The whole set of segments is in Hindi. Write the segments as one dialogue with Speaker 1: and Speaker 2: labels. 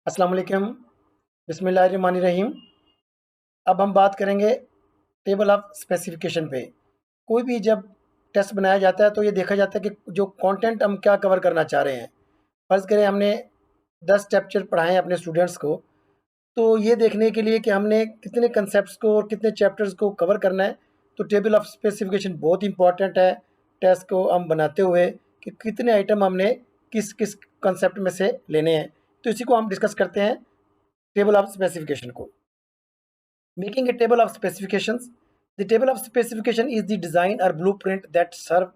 Speaker 1: अस्सलाम वालेकुम, बिस्मिल्लाहिर्रहमानिर्रहीम। अब हम बात करेंगे टेबल ऑफ स्पेसिफ़िकेशन पे। कोई भी जब टेस्ट बनाया जाता है तो ये देखा जाता है कि जो कंटेंट हम क्या कवर करना चाह रहे हैं। फ़र्ज़ करें हमने 10 चैप्टर पढ़ाए हैं अपने स्टूडेंट्स को, तो ये देखने के लिए कि हमने कितने कॉन्सेप्ट्स को और कितने चैप्टर्स को कवर करना है, तो टेबल ऑफ स्पेसिफ़िकेशन बहुत इम्पोर्टेंट है टेस्ट को हम बनाते हुए कि कितने आइटम हमने किस-किस कॉन्सेप्ट में से लेने हैं। तो इसी को हम डिस्कस करते हैं टेबल ऑफ स्पेसिफ़िकेशन को। Making a table of specifications. The table of specification is the design or blueprint that serve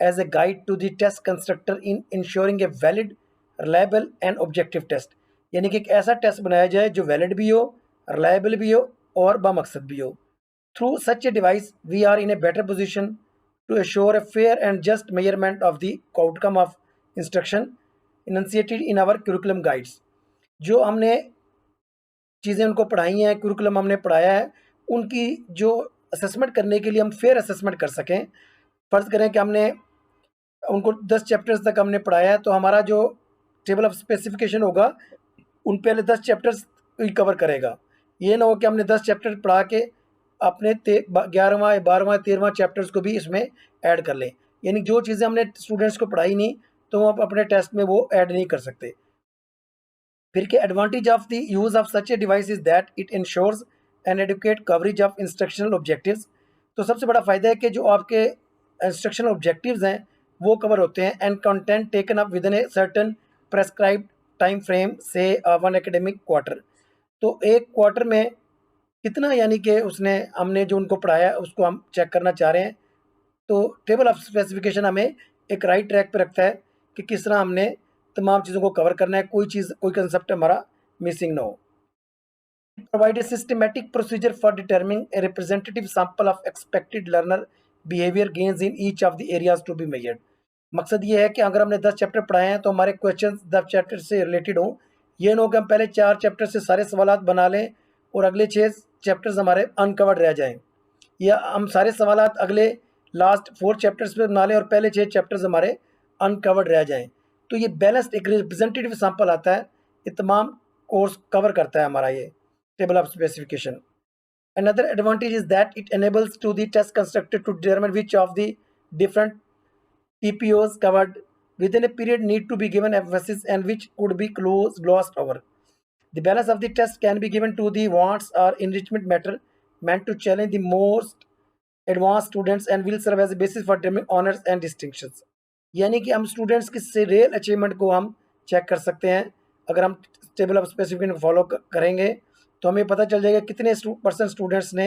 Speaker 1: as a guide to the test constructor in ensuring a valid, reliable and objective test. यानी कि एक ऐसा टेस्ट बनाया जाए जो वैलिड भी हो, रिलायबल भी हो और बामकसद भी हो. Through such a device, we are in a better position to assure a fair and just measurement of the outcome of instruction enunciated in our curriculum guides. जो हमने चीज़ें उनको पढ़ाई हैं, कुरिकुलम हमने पढ़ाया है, उनकी जो असेसमेंट करने के लिए हम फेयर असेसमेंट कर सकें। फ़र्ज़ करें कि हमने उनको 10 चैप्टर्स तक हमने पढ़ाया है, तो हमारा जो टेबल ऑफ स्पेसिफ़िकेशन होगा, उन पहले 10 चैप्टर्स ही कवर करेगा। ये ना हो कि हमने 10 चैप्टर पढ़ा के अपने 11वाँ, 12वाँ, 13वाँ चैप्टर्स को भी इसमें ऐड कर लें। यानी जो चीज़ें हमने स्टूडेंट्स को पढ़ाई नहीं, तो हम अपने टेस्ट में वो ऐड नहीं कर सकते। फिर के advantage of the use of such a device is that it ensures an adequate coverage of instructional objectives. तो सबसे बड़ा फ़ायदा है कि जो आपके इंस्ट्रक्शनल ऑब्जेक्टिव्स हैं वो कवर होते हैं and content taken up with in a certain prescribed time frame से वन एकेडमिक क्वार्टर। तो एक क्वार्टर में कितना यानी कि उसने हमने जो उनको पढ़ाया उसको हम चेक करना चाह रहे हैं। तो टेबल ऑफ स्पेसिफिकेशन हमें एक राइट ट्रैक पे रखता है कि किस तरह हमने तमाम चीज़ों को कवर करना है, कोई चीज़ कोई कंसेप्ट हमारा मिसिंग ना हो। Provide a systematic procedure for determining a representative sample of expected learner behavior gains in each of the areas to be measured. मकसद ये है कि अगर हमने 10 चैप्टर पढ़ाए हैं तो हमारे क्वेश्चन 10 चैप्टर से रिलेटेड हों। ये ना हो कि हम पहले 4 चैप्टर से सारे सवालात बना लें और अगले 6 चैप्टर्स हमारे अनकवर्ड रह जाएँ, या हम सारे सवालात अगले लास्ट 4 चैप्टर्स पे बना लें और पहले 6 चैप्टर्स हमारे अनकवर्ड रह जाएँ। तो ये बैलेंस्ड एक रिप्रेजेंटेटिव सैंपल आता है, ये तमाम कोर्स कवर करता है हमारा ये table of specification. Another advantage is that it enables to the test constructor to determine which of the different TPOs covered within a period need to be given emphasis and which could be glossed over. The balance of the test can be given to the wants or enrichment matter meant to challenge the most advanced students and will serve as a basis for determining honors and distinctions. यानी कि हम स्टूडेंट्स की से रियल अचीवमेंट को हम चेक कर सकते हैं। अगर हम टेबल ऑफ स्पेसिफिकेशन फॉलो करेंगे तो हमें पता चल जाएगा कितने परसेंट स्टूडेंट्स ने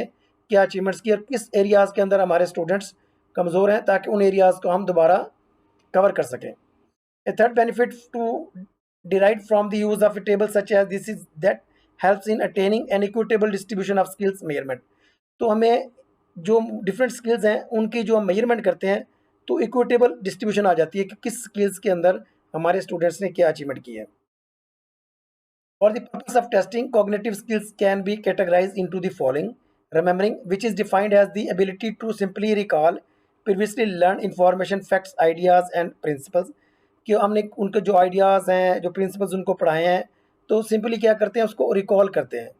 Speaker 1: क्या अचीवमेंट्स की और किस एरियाज़ के अंदर हमारे स्टूडेंट्स कमज़ोर हैं, ताकि उन एरियाज़ को हम दोबारा कवर कर सकें। A third benefit to derived from the use of a table such as this is that helps in attaining an equitable distribution of skills measurement. तो हमें जो डिफरेंट स्किल्स हैं उनकी जो हम मेजरमेंट करते हैं तो इक्विटेबल डिस्ट्रीब्यूशन आ जाती है कि किस स्किल्स के अंदर हमारे स्टूडेंट्स ने क्या अचीवमेंट की है। For the purpose of testing, cognitive skills can be categorized into the following: remembering, which is defined as the ability to simply recall previously learned information, facts, ideas and principles। कि हमने उनके जो आइडियाज़ हैं, जो प्रिंसिपल्स उनको पढ़ाए हैं, तो सिंपली क्या करते हैं, उसको रिकॉल करते हैं।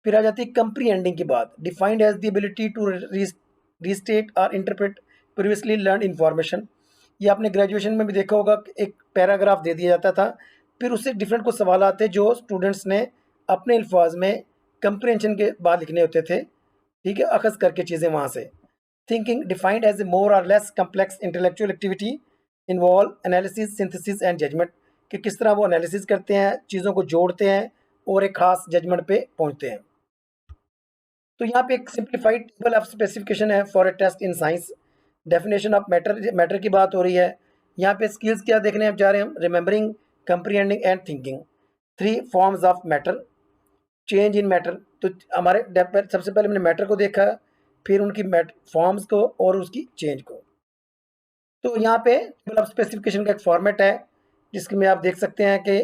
Speaker 1: फिर आ जाती है कंप्रीहेंडिंग की बात, defined as the ability to restate और इंटरप्रेट प्रीवियसली लर्न इन्फॉर्मेशन। ये आपने ग्रेजुएशन में भी देखा होगा कि एक पैराग्राफ दे दिया जाता था, फिर उससे डिफरेंट कुछ सवाल आते जो स्टूडेंट्स ने अपने अल्फाज में कंप्रीहेंशन के बाद लिखने होते थे, ठीक है, अखज़ करके चीज़ें वहाँ से। Thinking defined as a more और less complex intellectual activity involve analysis, synthesis and judgment, कि किस तरह वो एनालिसिस करते हैं, चीज़ों को जोड़ते हैं और एक ख़ास जजमेंट पे पहुँचते हैं। तो यहाँ पे एक सिंप्लीफाइड टेबल ऑफ स्पेसिफिकेशन है for a test in science. Definition of matter की बात हो रही है। यहाँ पे स्किल्स क्या देखने हम जा रहे हैं हम, remembering, comprehending and thinking. 3 forms of matter, change in matter. तो हमारे सबसे पहले हमने मैटर को देखा, फिर उनकी फॉर्म्स को और उसकी चेंज को। तो यहाँ पे टेबल ऑफ स्पेसिफिकेशन का एक फॉर्मेट है जिसके में आप देख सकते हैं कि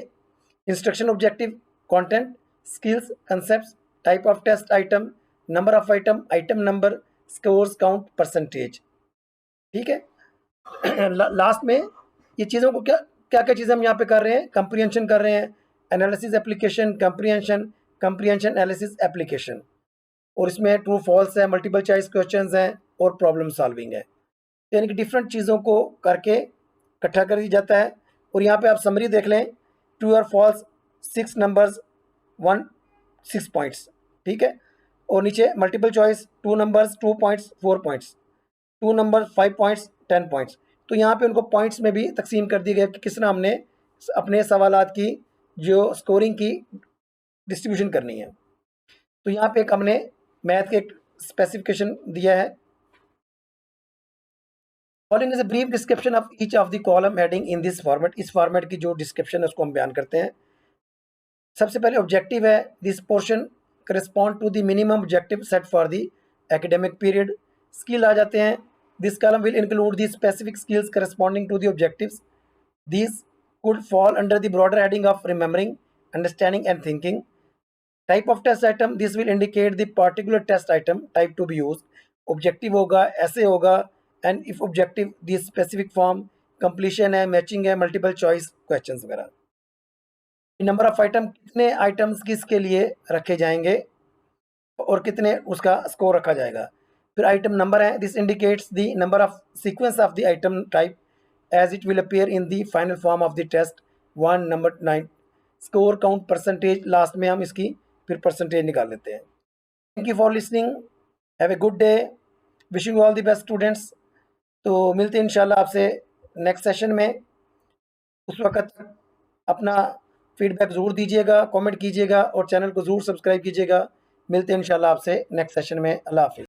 Speaker 1: instruction objective, content, skills, concepts, type of test item, number of item, item number, scores, count, percentage. ठीक है। लास्ट में ये चीज़ों को क्या क्या क्या चीज़ें हम यहाँ पे कर रहे हैं, कंप्रीहेंशन कर रहे हैं, analysis application, comprehension analysis application, और इसमें ट्रू फॉल्स है, मल्टीपल चॉइस क्वेश्चंस हैं और प्रॉब्लम सॉल्विंग है। यानी कि डिफरेंट चीज़ों को करके इकट्ठा कर दिया जाता है। और यहाँ पे आप समरी देख लें, ट्रू और फॉल्स 6 नंबर्स 1 6 पॉइंट्स, ठीक है। और नीचे multiple choice 2 numbers 2 points 4 points, 2 number 5 points 10 points. तो यहाँ पे उनको पॉइंट्स में भी तकसीम कर दी गई कि किस तरह हमने अपने सवालात की जो स्कोरिंग की डिस्ट्रीब्यूशन करनी है। तो यहाँ पे एक हमने मैथ के स्पेसिफिकेशन दिया है। Following is a brief description of each of the column heading in this format. इस फॉर्मेट की जो डिस्क्रिप्शन है उसको हम बयान करते हैं। सबसे पहले ऑब्जेक्टिव है, this portion correspond to the minimum objective set for the academic period. Skill आ जाते हैं, this column will include the specific skills corresponding to the objectives. These could fall under the broader heading of remembering, understanding and thinking. Type of test item, this will indicate the particular test item type to be used. Objective होगा, essay होगा, and if objective the specific form, completion है, matching है, multiple choice questions वगैरह। नंबर ऑफ आइटम, कितने आइटम्स किसके लिए रखे जाएंगे और कितने उसका स्कोर रखा जाएगा। फिर आइटम नंबर है, this indicates the number of sequence of the item type as it will appear in the final form of the test 1 number 9। Score count percentage last में हम इसकी फिर परसेंटेज निकाल लेते हैं। Thank you for listening, have a good day, wishing you all the best students. तो मिलते हैं इंशाल्लाह आपसे नेक्स्ट सेशन में। उस वक्त तक अपना फीडबैक ज़रूर दीजिएगा, कमेंट कीजिएगा और चैनल को ज़रूर सब्सक्राइब कीजिएगा। मिलते हैं इंशाल्लाह आपसे नेक्स्ट सेशन में। अल्लाह हाफिज़।